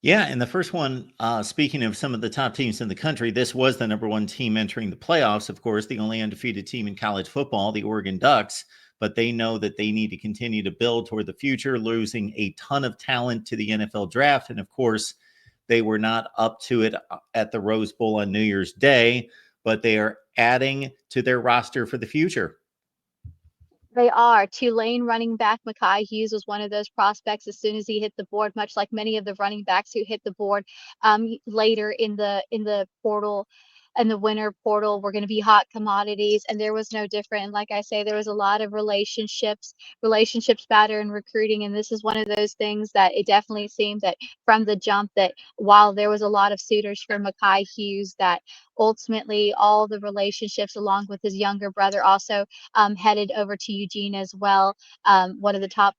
Yeah, and the first one, speaking of some of the top teams in the country, this was the number one team entering the playoffs. Of course, the only undefeated team in college football, the Oregon Ducks, but they know that they need to continue to build toward the future, losing a ton of talent to the NFL draft. And of course, they were not up to it at the Rose Bowl on New Year's Day, but they are adding to their roster for the future. They are. Tulane running back Makhi Hughes was one of those prospects as soon as he hit the board, much like many of the running backs who hit the board later in the portal and the winter portal were going to be hot commodities, and there was no different. And like I say, there was a lot of relationships matter in recruiting, and this is one of those things that it definitely seemed that from the jump that while there was a lot of suitors for Makhi Hughes, that ultimately all the relationships along with his younger brother also headed over to Eugene as well. One of the top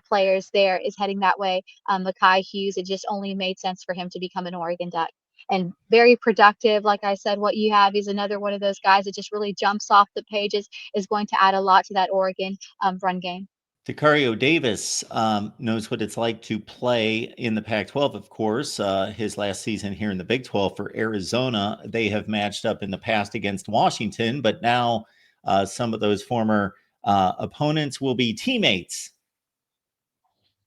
players there is heading that way. Makhi Hughes. It just only made sense for him to become an Oregon Duck. And very productive. Like I said, what you have is another one of those guys that just really jumps off the pages, is going to add a lot to that Oregon run game. Ticario Davis knows what it's like to play in the Pac 12, of course. His last season here in the Big 12 for Arizona, they have matched up in the past against Washington, but now some of those former opponents will be teammates.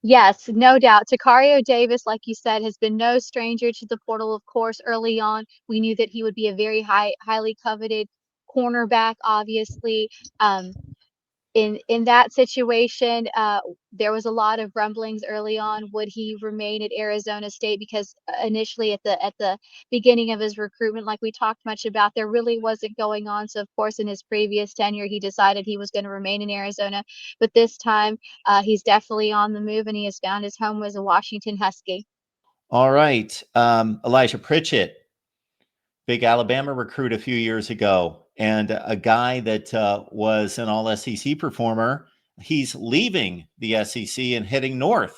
Yes, no doubt. Ticario Davis, like you said, has been no stranger to the portal. Of course, early on, we knew that he would be a very highly coveted cornerback. Obviously, um, in that situation, there was a lot of rumblings early on. Would he remain at Arizona State? Because initially, at the beginning of his recruitment, like we talked much about, there really wasn't going on. So, of course, in his previous tenure, he decided he was going to remain in Arizona. But this time, he's definitely on the move, and he has found his home as a Washington Husky. All right. Elijah Pritchett, big Alabama recruit a few years ago, and a guy that was an all SEC performer. He's leaving the SEC and heading north.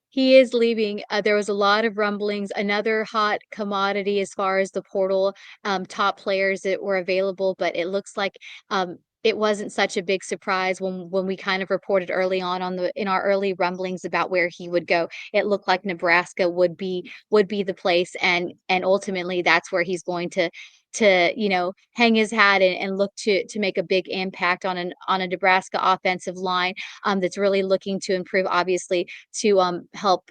He is leaving. There was a lot of rumblings. Another hot commodity as far as the portal top players that were available, but it looks like it wasn't such a big surprise when we kind of reported early on the in our early rumblings about where he would go. It looked like Nebraska would be the place, and ultimately that's where he's going to hang his hat and look to make a big impact on a Nebraska offensive line that's really looking to improve, obviously, to help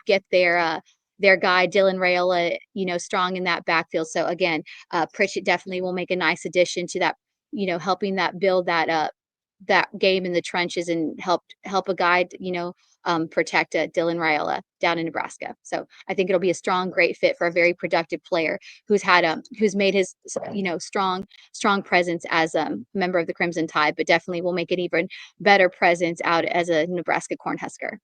get their guy Dylan Rayola, strong in that backfield. So again, Pritchett definitely will make a nice addition to that, helping that build that game in the trenches and help a guy, protect Dylan Raiola down in Nebraska. So I think it'll be a strong, great fit for a very productive player who's made his strong presence as a member of the Crimson Tide, but definitely will make an even better presence out as a Nebraska Cornhusker.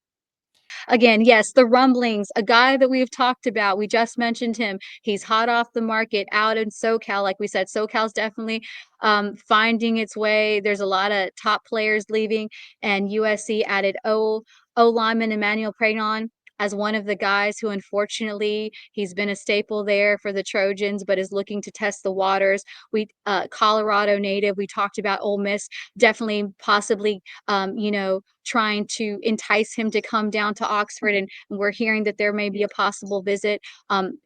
Again, yes, the rumblings, a guy that we've talked about. We just mentioned him. He's hot off the market out in SoCal. Like we said, SoCal's definitely finding its way. There's a lot of top players leaving, and USC added O lineman Emmanuel Pregnon as one of the guys who, unfortunately, he's been a staple there for the Trojans, but is looking to test the waters. We Colorado native. We talked about Ole Miss, definitely, possibly, trying to entice him to come down to Oxford. And we're hearing that there may be a possible visit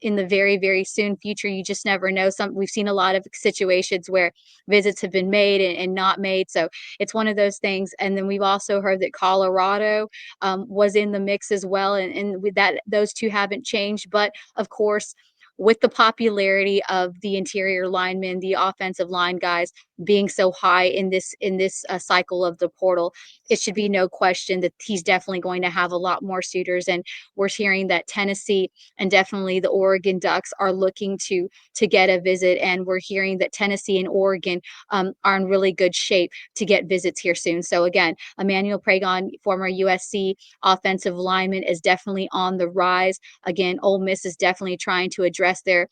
in the very, very soon future. You just never know. We've seen a lot of situations where visits have been made and not made. So it's one of those things. And then we've also heard that Colorado was in the mix as well. And with that, those two haven't changed. But of course, with the popularity of the interior linemen, the offensive line guys being so high in this cycle of the portal, it should be no question that he's definitely going to have a lot more suitors. And we're hearing that Tennessee and definitely the Oregon Ducks are looking to get a visit. And we're hearing that Tennessee and Oregon are in really good shape to get visits here soon. So again, Emmanuel Pregnon, former USC offensive lineman, is definitely on the rise. Again, Ole Miss is definitely trying to address their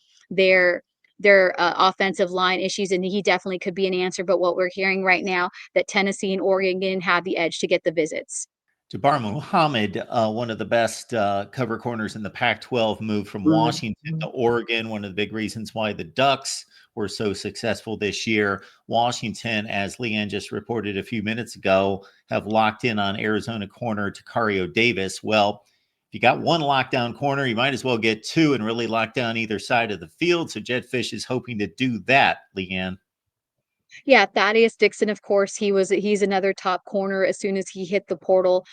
offensive line issues, and he definitely could be an answer. But what we're hearing right now, that Tennessee and Oregon have the edge to get the visits. Jabbar Muhammad, one of the best cover corners in the Pac 12, moved from Washington to Oregon. One of the big reasons why the Ducks were so successful this year. Washington, as Leanne just reported a few minutes ago, have locked in on Arizona corner Ticario Davis. Well, if you got one lockdown corner, you might as well get two and really lock down either side of the field. So Jetfish is hoping to do that, Leanne. Yeah, Thaddeus Dixon, of course, he's another top corner as soon as he hit the portal,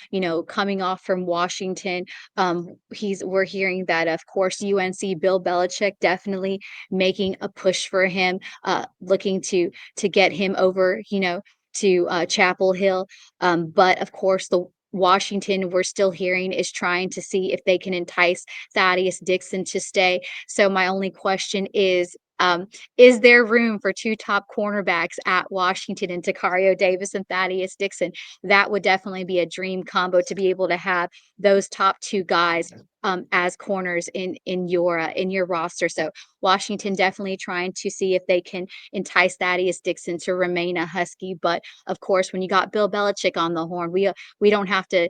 coming off from Washington. We're hearing that, of course, UNC Bill Belichick definitely making a push for him, looking to get him over, to Chapel Hill. But of course, the Washington, we're still hearing, is trying to see if they can entice Thaddeus Dixon to stay. So my only question is there room for two top cornerbacks at Washington and Ticario Davis and Thaddeus Dixon? That would definitely be a dream combo to be able to have those top two guys as corners in your roster. So Washington definitely trying to see if they can entice Thaddeus Dixon to remain a Husky. But of course, when you got Bill Belichick on the horn, we don't have to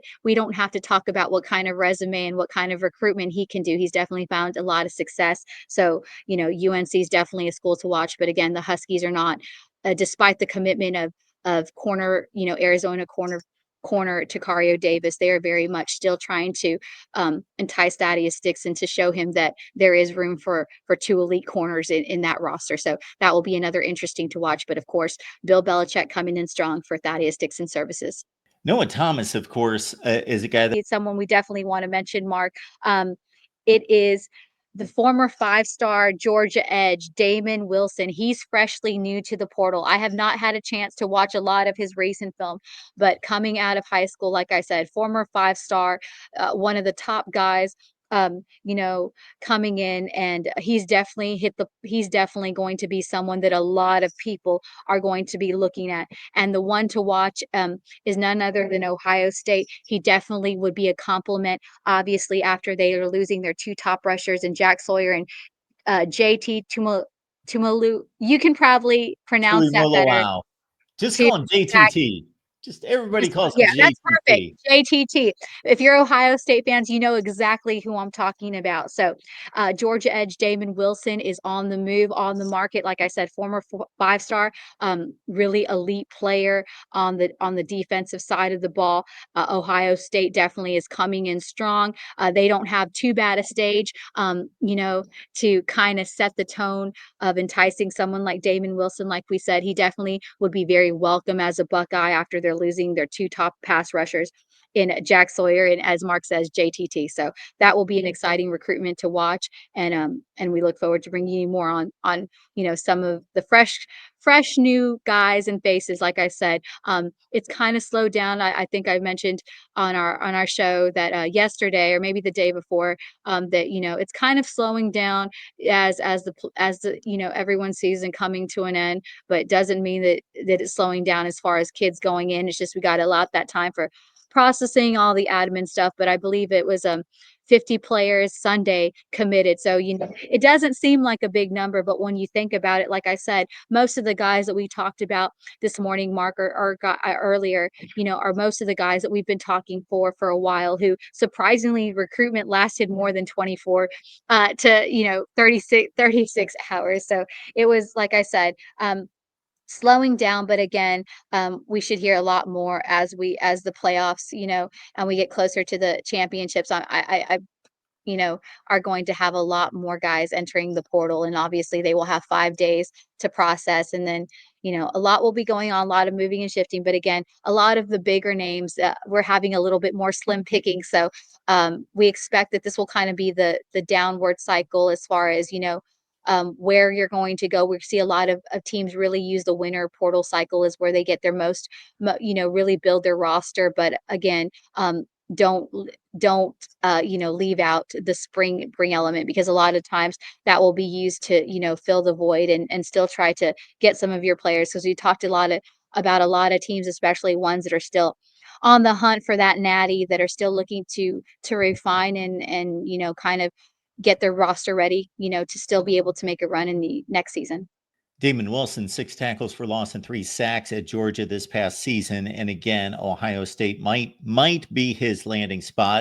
talk about what kind of resume and what kind of recruitment he can do. He's definitely found a lot of success. So UNC is definitely a school to watch. But again, the Huskies are not, despite the commitment of corner, Arizona corner Ticario Davis, they are very much still trying to entice Thaddeus Dixon to show him that there is room for two elite corners in that roster. So that will be another interesting to watch. But of course, Bill Belichick coming in strong for Thaddeus Dixon services. Noah Thomas, of course, is a guy that It's someone we definitely want to mention, Mark. It is the former five-star Georgia edge, Damon Wilson. He's freshly new to the portal. I have not had a chance to watch a lot of his recent film, but coming out of high school, like I said, former five-star, one of the top guys. Um, you know, Coming in, and he's definitely going to be someone that a lot of people are going to be looking at. And the one to watch is none other than Ohio State. He definitely would be a compliment, obviously, after they are losing their two top rushers in Jack Sawyer and JT Tumalu. You can probably pronounce that better. Wow. Just To call him JTT. Just everybody calls him Yeah, that's perfect. JTT. JTT. If you're Ohio State fans, you know exactly who I'm talking about. So, Georgia edge Damon Wilson is on the move, on the market. Like I said, former five-star, really elite player on the defensive side of the ball. Ohio State definitely is coming in strong. They don't have too bad a stage, to kind of set the tone of enticing someone like Damon Wilson. Like we said, he definitely would be very welcome as a Buckeye after they're losing their two top pass rushers in Jack Sawyer and, as Mark says, JTT. So that will be an exciting recruitment to watch, and we look forward to bringing you more on some of the fresh new guys and faces. Like I said, it's kind of slowed down. I think I mentioned on our show that yesterday or maybe the day before, that it's kind of slowing down as everyone's season coming to an end, but it doesn't mean that it's slowing down as far as kids going in. It's just we got to allot that time for processing all the admin stuff. But I believe it was 50 players Sunday committed. So it doesn't seem like a big number, but when you think about it, like I said, most of the guys that we talked about this morning, Mark, or earlier, are most of the guys that we've been talking for a while, who surprisingly recruitment lasted more than 24 to 36 hours. So it was, like I said, slowing down. But again, we should hear a lot more as the playoffs, and we get closer to the championships. I are going to have a lot more guys entering the portal, and obviously they will have 5 days to process, and then a lot will be going on, a lot of moving and shifting. But again, a lot of the bigger names, we're having a little bit more slim picking. So we expect that this will kind of be the downward cycle as far as where you're going to go. We see a lot of teams really use the winter portal cycle is where they get their really build their roster. But again, don't leave out the spring element, because a lot of times that will be used to fill the void and still try to get some of your players, because we talked about a lot of teams, especially ones that are still on the hunt for that natty, that are still looking to refine and kind of get their roster ready, to still be able to make a run in the next season. Damon Wilson, 6 tackles for loss and 3 sacks at Georgia this past season. And again, Ohio State might be his landing spot.